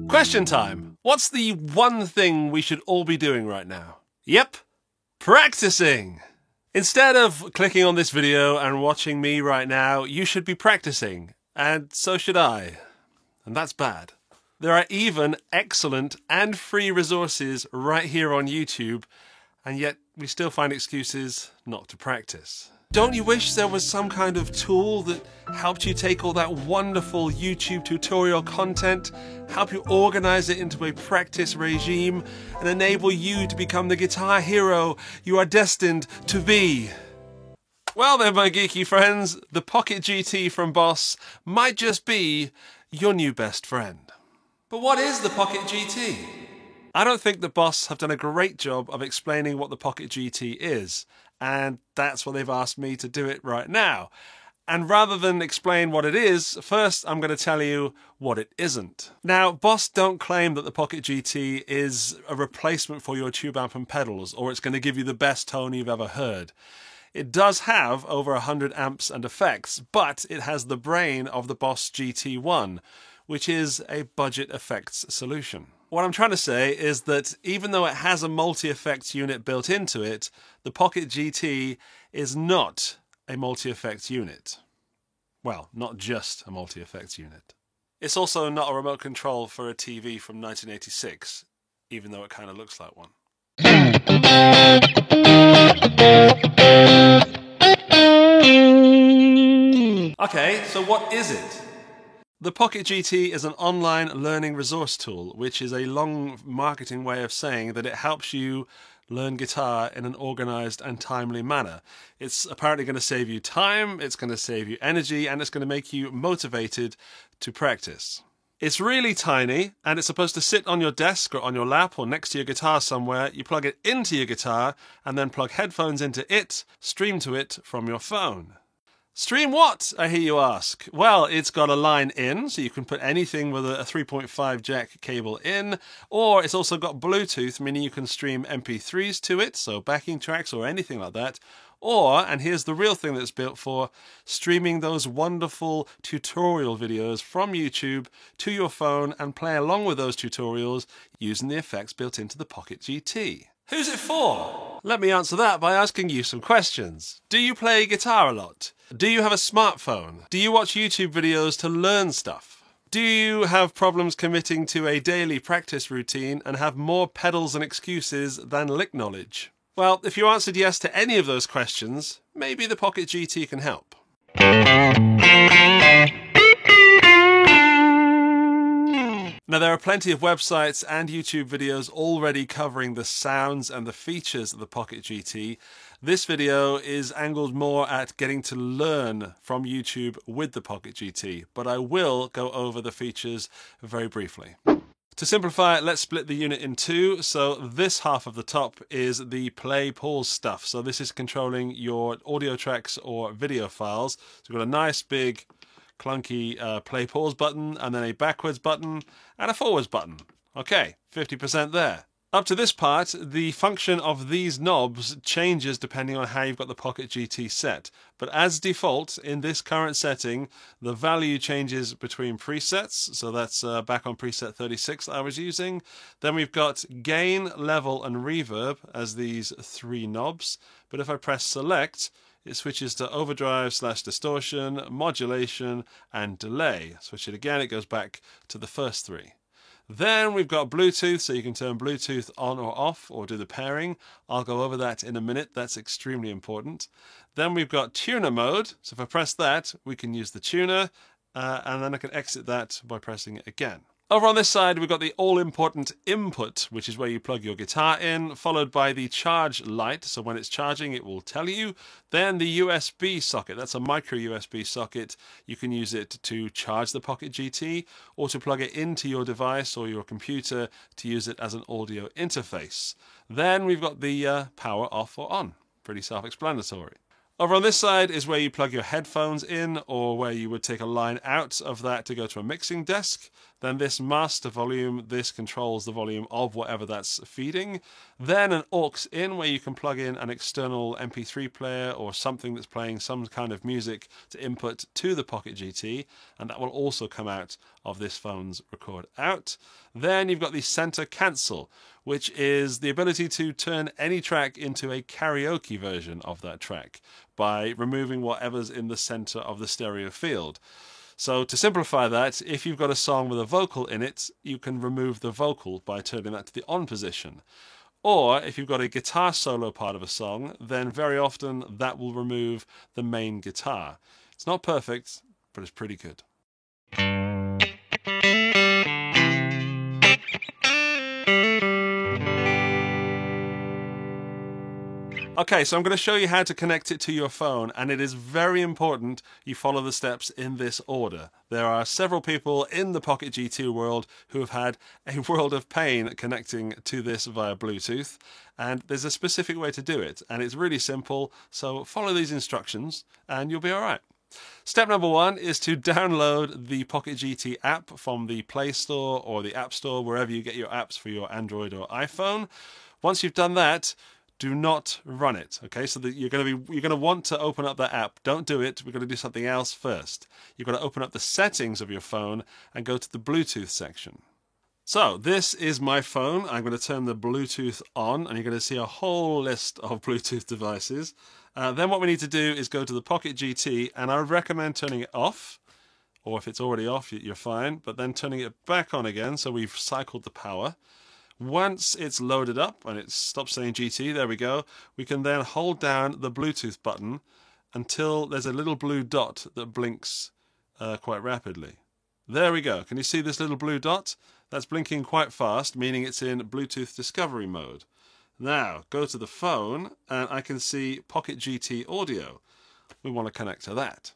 Question time. What's the one thing we should all be doing right now? Yep, practicing. Instead of clicking on this video and watching me right now, you should be practicing. And so should I. And that's bad. There are even excellent and free resources right here on YouTube, and yet we still find excuses not to practice. Don't you wish there was some kind of tool that helped you take all that wonderful YouTube tutorial content, help you organize it into a practice regime, and enable you to become the guitar hero you are destined to be? Well then, my geeky friends, the Pocket GT from Boss might just be your new best friend. But what is the Pocket GT? I don't think the Boss have done a great job of explaining what the Pocket GT is, and that's what they've asked me to do it right now. And rather than explain what it is, first I'm going to tell you what it isn't. Now, Boss don't claim that the Pocket GT is a replacement for your tube amp and pedals, or it's going to give you the best tone you've ever heard. It does have over 100 amps and effects, but it has the brain of the Boss GT1, which is a budget effects solution. What I'm trying to say is that even though it has a multi-effects unit built into it, the Pocket GT is not a multi-effects unit. Well, not just a multi-effects unit. It's also not a remote control for a TV from 1986, even though it kind of looks like one. Okay, so what is it? The Pocket GT is an online learning resource tool, which is a long marketing way of saying that it helps you learn guitar in an organized and timely manner. It's apparently going to save you time, it's going to save you energy, and it's going to make you motivated to practice. It's really tiny, and it's supposed to sit on your desk or on your lap or next to your guitar somewhere. You plug it into your guitar, and then plug headphones into it, stream to it from your phone. Stream what, I hear you ask? Well, it's got a line in, so you can put anything with a 3.5 jack cable in, or it's also got Bluetooth, meaning you can stream MP3s to it, so backing tracks or anything like that. Or, and here's the real thing that it's built for, streaming those wonderful tutorial videos from YouTube to your phone and play along with those tutorials using the effects built into the Pocket GT. Who's it for? Let me answer that by asking you some questions. Do you play guitar a lot? Do you have a smartphone? Do you watch YouTube videos to learn stuff? Do you have problems committing to a daily practice routine and have more pedals and excuses than lick knowledge? Well, if you answered yes to any of those questions, maybe the Pocket GT can help. Now, there are plenty of websites and YouTube videos already covering the sounds and the features of the Pocket GT. This video is angled more at getting to learn from YouTube with the Pocket GT, but I will go over the features very briefly. To simplify it, let's split the unit in two. So this half of the top is the play pause stuff. So this is controlling your audio tracks or video files. So we've got a nice big clunky play pause button, and then a backwards button and a forwards button. Okay, 50% there. Up to this part, the function of these knobs changes depending on how you've got the Pocket GT set. But as default, in this current setting, the value changes between presets. So that's back on preset 36 that I was using. Then we've got gain, level, and reverb as these three knobs. But if I press select, it switches to overdrive / distortion, modulation, and delay. Switch it again, it goes back to the first three. Then we've got Bluetooth, so you can turn Bluetooth on or off or do the pairing. I'll go over that in a minute, that's extremely important. Then we've got tuner mode, so if I press that, we can use the tuner, and then I can exit that by pressing it again. Over on this side, we've got the all-important input, which is where you plug your guitar in, followed by the charge light, so when it's charging, it will tell you. Then the USB socket, that's a micro USB socket. You can use it to charge the Pocket GT, or to plug it into your device or your computer to use it as an audio interface. Then we've got the power off or on. Pretty self-explanatory. Over on this side is where you plug your headphones in, or where you would take a line out of that to go to a mixing desk. Then this master volume, this controls the volume of whatever that's feeding. Then an aux in where you can plug in an external MP3 player or something that's playing some kind of music to input to the Pocket GT, and that will also come out of this phone's record out. Then you've got the center cancel, which is the ability to turn any track into a karaoke version of that track by removing whatever's in the center of the stereo field. So to simplify that, if you've got a song with a vocal in it, you can remove the vocal by turning that to the on position. Or if you've got a guitar solo part of a song, then very often that will remove the main guitar. It's not perfect, but it's pretty good. Okay, so I'm going to show you how to connect it to your phone, and it is very important you follow the steps in this order. There are several people in the Pocket GT world who have had a world of pain connecting to this via Bluetooth, and there's a specific way to do it, and it's really simple, so follow these instructions and you'll be alright. Step number 1 is to download the Pocket GT app from the Play Store or the App Store, wherever you get your apps for your Android or iPhone. Once you've done that, do not run it, okay? So that you're going to want to open up that app. Don't do it. We're going to do something else first. You're going to open up the settings of your phone and go to the Bluetooth section. So this is my phone. I'm going to turn the Bluetooth on, and you're going to see a whole list of Bluetooth devices. Then what we need to do is go to the Pocket GT, and I would recommend turning it off, or if it's already off, you're fine, but then turning it back on again, so we've cycled the power. Once it's loaded up and it stops saying GT, there we go, we can then hold down the Bluetooth button until there's a little blue dot that blinks quite rapidly. There we go. Can you see this little blue dot? That's blinking quite fast, meaning it's in Bluetooth discovery mode. Now, go to the phone and I can see Pocket GT audio. We want to connect to that.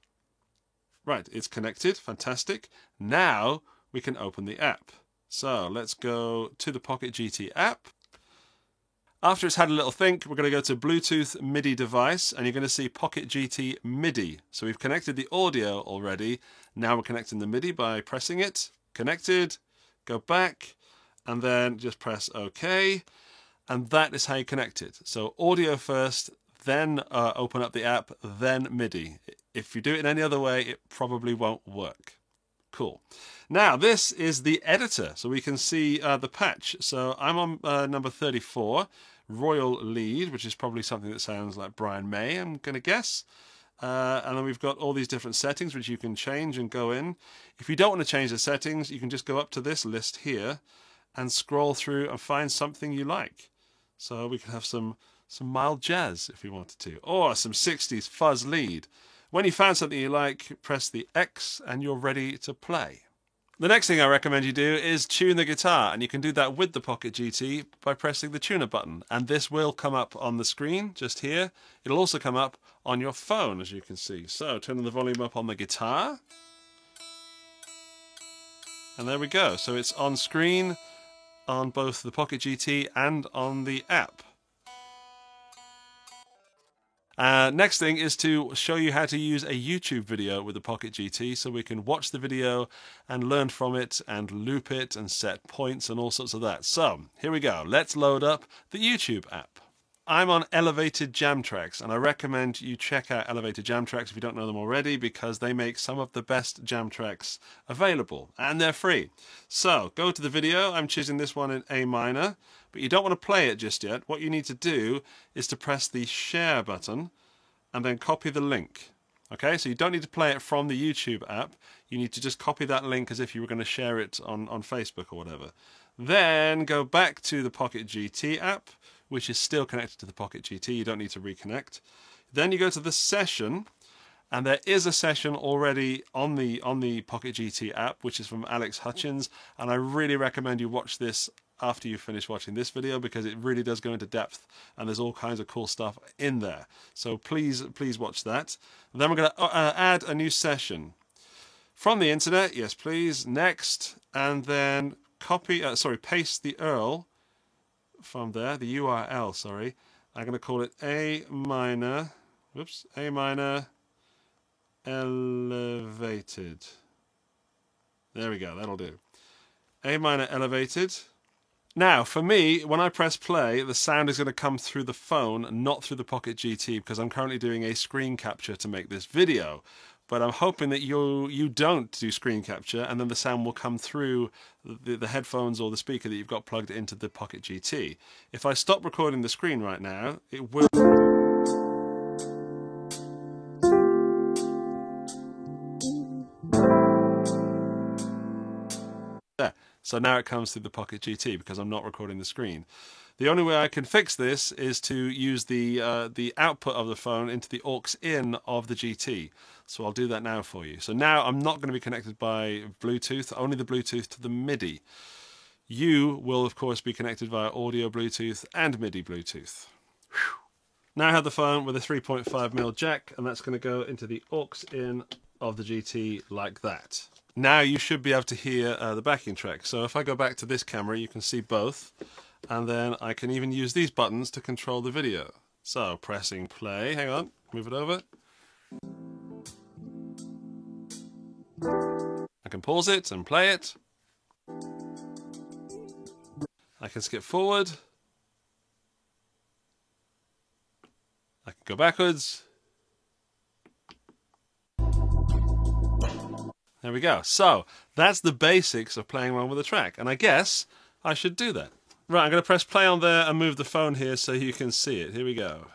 Right, it's connected. Fantastic. Now we can open the app. So let's go to the Pocket GT app. After it's had a little think, we're going to go to Bluetooth MIDI device, and you're going to see Pocket GT MIDI. So we've connected the audio already. Now we're connecting the MIDI by pressing it. Connected. Go back, and then just press OK. And that is how you connect it. So audio first, then open up the app, then MIDI. If you do it in any other way, it probably won't work. Cool. Now, this is the editor, so we can see the patch. So I'm on number 34, Royal Lead, which is probably something that sounds like Brian May, I'm going to guess. And then we've got all these different settings which you can change and go in. If you don't want to change the settings, you can just go up to this list here and scroll through and find something you like. So we can have some mild jazz if we wanted to, or some 60s fuzz lead. When you found something you like, press the X and you're ready to play. The next thing I recommend you do is tune the guitar, and you can do that with the Pocket GT by pressing the tuner button. And this will come up on the screen just here. It'll also come up on your phone, as you can see. So turning the volume up on the guitar. And there we go. So it's on screen on both the Pocket GT and on the app. Next thing is to show you how to use a YouTube video with the Pocket GT, so we can watch the video and learn from it and loop it and set points and all sorts of that. So here we go. Let's load up the YouTube app. I'm on Elevated Jam Tracks, and I recommend you check out Elevated Jam Tracks if you don't know them already, because they make some of the best jam tracks available, and they're free. So go to the video. I'm choosing this one in A minor, but you don't want to play it just yet. What you need to do is to press the share button and then copy the link. Okay, so you don't need to play it from the YouTube app. You need to just copy that link as if you were going to share it on Facebook or whatever. Then go back to the Pocket GT app, which is still connected to the Pocket GT. You don't need to reconnect. Then you go to the session, and there is a session already on the Pocket GT app, which is from Alex Hutchins, and I really recommend you watch this after you finish watching this video, because it really does go into depth and there's all kinds of cool stuff in there. So please watch that. Then we're going to add a new session from the internet. Yes, please. Next, and then paste the URL from there, the URL, sorry. I'm going to call it A minor elevated. There we go, that'll do. A minor elevated. Now, for me, when I press play, the sound is going to come through the phone, not through the Pocket GT, because I'm currently doing a screen capture to make this video. But I'm hoping that you don't do screen capture, and then the sound will come through the headphones or the speaker that you've got plugged into the Pocket GT. If I stop recording the screen right now, it will... There. So now it comes through the Pocket GT because I'm not recording the screen. The only way I can fix this is to use the output of the phone into the aux in of the GT. So I'll do that now for you. So now I'm not going to be connected by Bluetooth, only the Bluetooth to the MIDI. You will of course be connected via audio Bluetooth and MIDI Bluetooth. Whew. Now I have the phone with a 3.5mm jack, and that's going to go into the aux in of the GT like that. Now you should be able to hear the backing track. So if I go back to this camera, you can see both. And then I can even use these buttons to control the video. So pressing play, hang on, move it over. I can pause it and play it. I can skip forward. I can go backwards. There we go. So that's the basics of playing around with a track. And I guess I should do that. Right, I'm going to press play on there and move the phone here so you can see it. Here we go.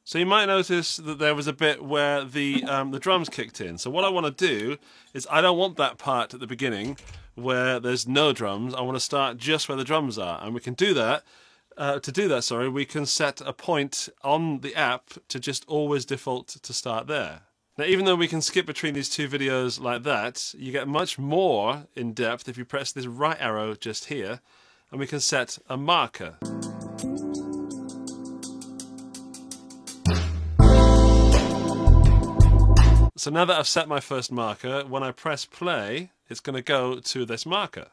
So you might notice that there was a bit where the drums kicked in. So what I want to do is I don't want that part at the beginning where there's no drums. I want to start just where the drums are, and we can do that. To do that, we can set a point on the app to just always default to start there. Now, even though we can skip between these two videos like that, you get much more in depth if you press this right arrow just here, and we can set a marker. So now that I've set my first marker, when I press play, it's going to go to this marker.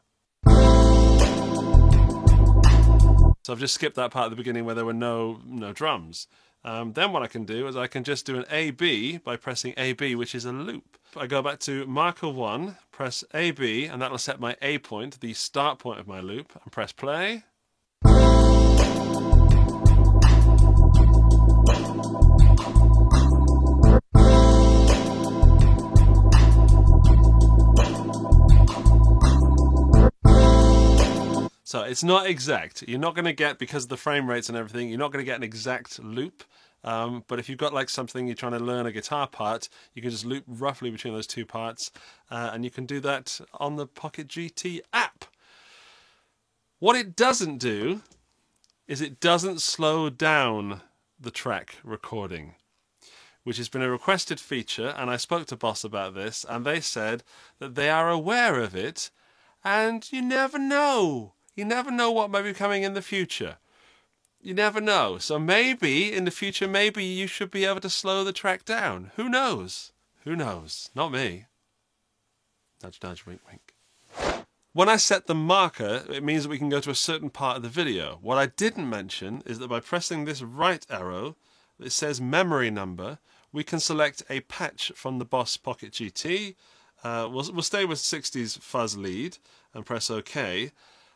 So I've just skipped that part at the beginning where there were no drums. Then what I can do is I can just do an AB by pressing AB, which is a loop. I go back to marker 1, press AB, and that will set my A point, the start point of my loop, and press play. So it's not exact. You're not going to get, because of the frame rates and everything, you're not going to get an exact loop. But if you've got like something you're trying to learn a guitar part, you can just loop roughly between those two parts. And you can do that on the Pocket GT app. What it doesn't do is it doesn't slow down the track recording, which has been a requested feature. And I spoke to Boss about this, and they said that they are aware of it. And you never know. You never know what may be coming in the future. You never know. So maybe in the future, maybe you should be able to slow the track down. Who knows? Who knows? Not me. Nudge, nudge, wink, wink. When I set the marker, it means that we can go to a certain part of the video. What I didn't mention is that by pressing this right arrow, it says memory number, we can select a patch from the Boss Pocket GT. We'll stay with 60s fuzz lead and press OK.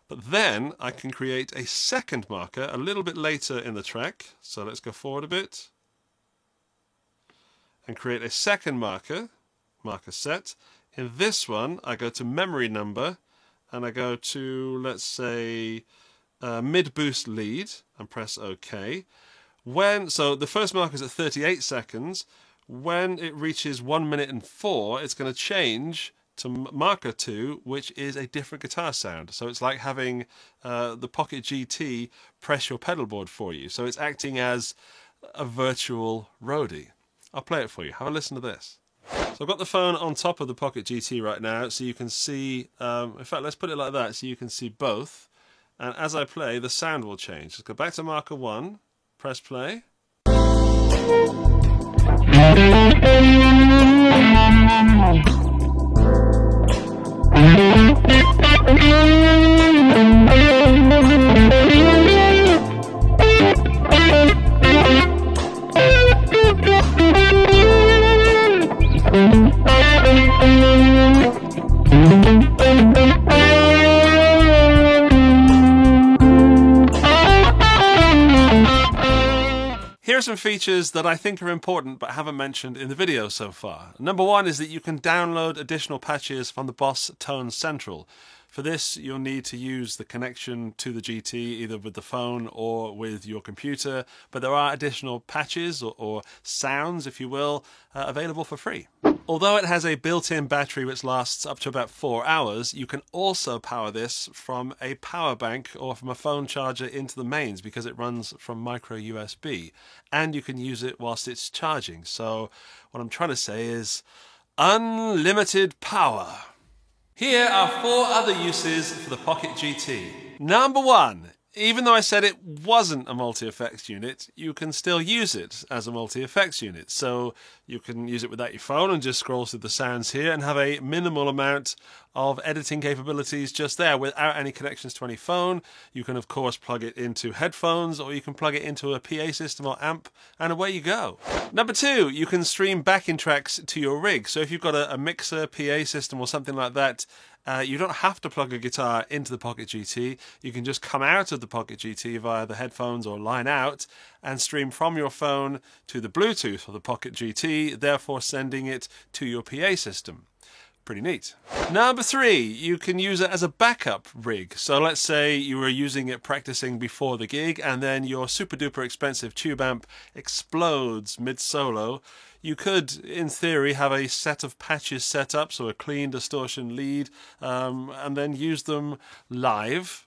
But then I can create a second marker a little bit later in the track. So let's go forward a bit. And create a second marker, marker set. In this one, I go to memory number and I go to, let's say, mid boost lead and press OK. So the first marker is at 38 seconds. When it reaches 1 minute and 4, it's going to change to marker 2, which is a different guitar sound. So it's like having the Pocket GT press your pedal board for you. So it's acting as a virtual roadie. I'll play it for you. Have a listen to this. So So I've got the phone on top of the Pocket GT right now, so you can see, in fact, let's put it like that, so you can see both. And as I play, the sound will change. Let's go back to marker 1, press play. Here are some features that I think are important but haven't mentioned in the video so far. Number 1 is that you can download additional patches from the Boss Tone Central. For this, you'll need to use the connection to the GT, either with the phone or with your computer, but there are additional patches or sounds, if you will, available for free. Although it has a built-in battery which lasts up to about 4 hours, you can also power this from a power bank or from a phone charger into the mains because it runs from micro USB, and you can use it whilst it's charging. So what I'm trying to say is unlimited power. Here are 4 other uses for the Pocket GT. Number 1. Even though I said it wasn't a multi-effects unit, you can still use it as a multi-effects unit. So you can use it without your phone and just scroll through the sounds here and have a minimal amount of editing capabilities just there without any connections to any phone. You can of course plug it into headphones, or you can plug it into a PA system or amp, and away you go. Number 2, you can stream backing tracks to your rig. So if you've got a mixer, PA system or something like that, you don't have to plug a guitar into the Pocket GT. You can just come out of the Pocket GT via the headphones or line out and stream from your phone to the Bluetooth of the Pocket GT, therefore sending it to your PA system. Pretty neat. Number 3, you can use it as a backup rig. So let's say you were using it practicing before the gig and then your super duper expensive tube amp explodes mid-solo. You could, in theory, have a set of patches set up, so a clean distortion lead, and then use them live.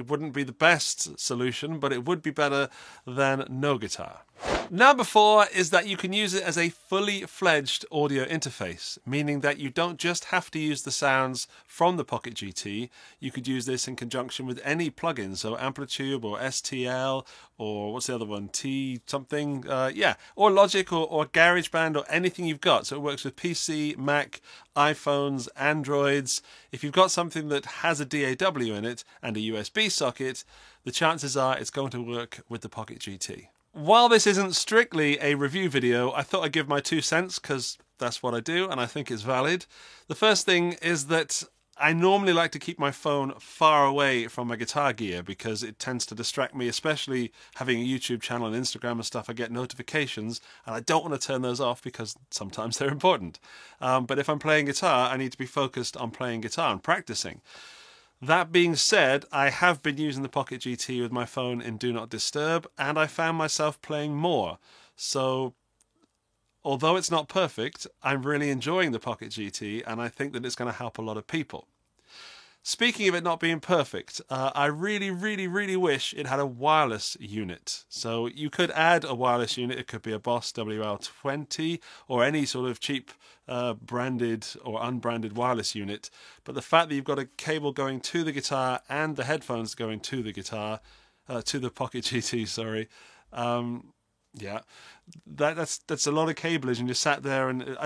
It wouldn't be the best solution, but it would be better than no guitar. Number 4 is that you can use it as a fully fledged audio interface, meaning that you don't just have to use the sounds from the Pocket GT. You could use this in conjunction with any plugin, so Amplitube or STL or what's the other one, T something, or Logic or GarageBand or anything you've got. So it works with PC, Mac, iPhones, Androids. If you've got something that has a DAW in it and a USB socket, the chances are it's going to work with the Pocket GT. While this isn't strictly a review video, I thought I'd give my 2 cents because that's what I do and I think it's valid. The first thing is that I normally like to keep my phone far away from my guitar gear because it tends to distract me, especially having a YouTube channel and Instagram and stuff. I get notifications and I don't want to turn those off because sometimes they're important. But if I'm playing guitar, I need to be focused on playing guitar and practicing. That being said, I have been using the Pocket GT with my phone in Do Not Disturb, and I found myself playing more. So, although it's not perfect, I'm really enjoying the Pocket GT, and I think that it's going to help a lot of people. Speaking of it not being perfect, I really wish it had a wireless unit. So you could add a wireless unit. It could be a Boss WL20 or any sort of cheap branded or unbranded wireless unit. But the fact that you've got a cable going to the guitar and the headphones going to the guitar, to the Pocket GT, sorry, yeah, that's a lot of cableage, and you sat there and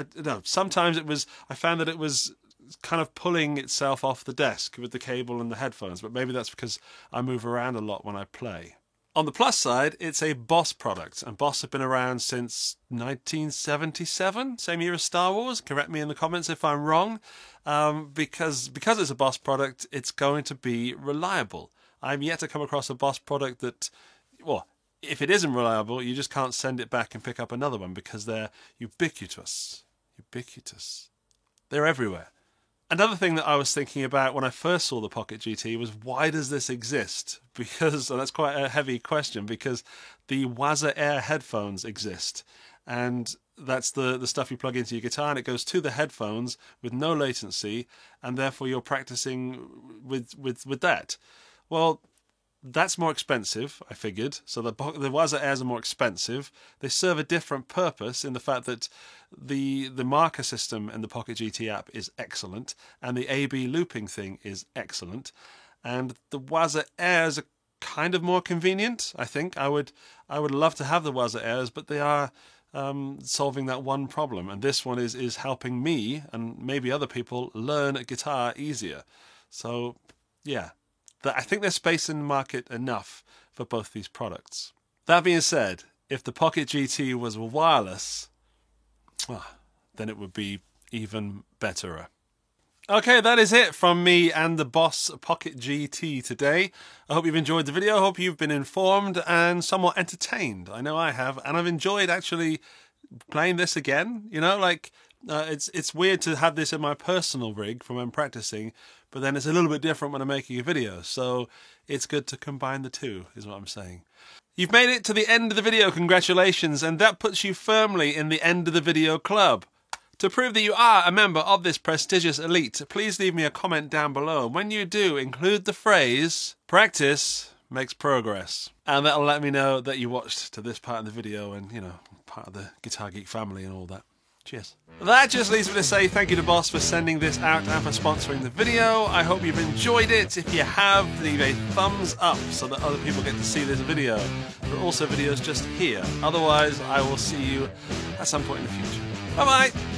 sometimes I found that it was kind of pulling itself off the desk with the cable and the headphones, but maybe that's because I move around a lot when I play. On the plus side, it's a Boss product, and Boss have been around since 1977, same year as Star Wars. Correct me in the comments if I'm wrong. Because it's a Boss product, it's going to be reliable. I'm yet to come across a Boss product that, well, if it isn't reliable, you just can't send it back and pick up another one because they're ubiquitous. Ubiquitous. They're everywhere. Another thing that I was thinking about when I first saw the Pocket GT was, why does this exist? Because, and that's quite a heavy question, because the Waza Air headphones exist. And that's the stuff you plug into your guitar, and it goes to the headphones with no latency, and therefore you're practicing with that. Well, that's more expensive, I figured. So the Waza Airs are more expensive. They serve a different purpose in the fact that the marker system in the Pocket GT app is excellent, and the AB looping thing is excellent. And the Waza Airs are kind of more convenient, I think. I would love to have the Waza Airs, but they are solving that one problem. And this one is helping me, and maybe other people, learn guitar easier. So, yeah. I think there's space in the market enough for both these products. That being said, if the Pocket GT was wireless, then it would be even betterer. Okay, that is it from me and the Boss Pocket GT today. I hope you've enjoyed the video. I hope you've been informed and somewhat entertained. I know I have, and I've enjoyed actually playing this again. You know, like it's weird to have this in my personal rig for when I'm practicing, but then it's a little bit different when I'm making a video. So it's good to combine the two, is what I'm saying. You've made it to the end of the video, congratulations, and that puts you firmly in the end of the video club. To prove that you are a member of this prestigious elite, please leave me a comment down below. When you do, include the phrase, practice makes progress. And that'll let me know that you watched to this part of the video and, you know, part of the Guitar Geek family and all that. Cheers. That just leaves me to say thank you to Boss for sending this out and for sponsoring the video. I hope you've enjoyed it. If you have, leave a thumbs up so that other people get to see this video. There are also videos just here. Otherwise, I will see you at some point in the future. Bye-bye!